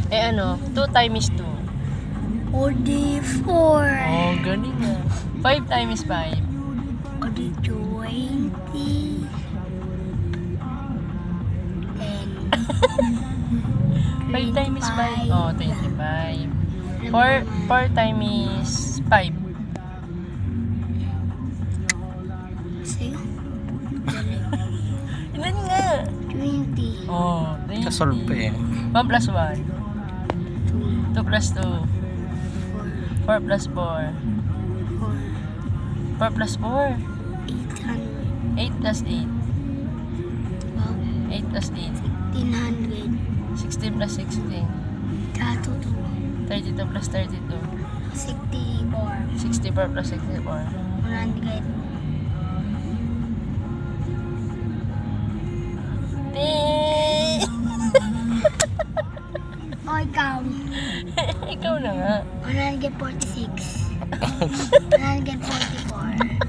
Eh ano, 2 times 2. 44. Oh, galing na. 5 times 5. 20. 5 times 5. Oh, 25. 4 times 5. Sa'yo? Ilan nga? 20. Oh, 20. Kasolve pa eh. 1 plus 1. 2 plus 2. 4 plus 4. 4 plus 4. 800. 8 plus 8. Wow. 8 plus 8. 1500. 16 plus 16. Tato 32 plus 32. 64. 64 plus 64. 100. Ding! O ikaw. Ikaw na nga. 146. 144.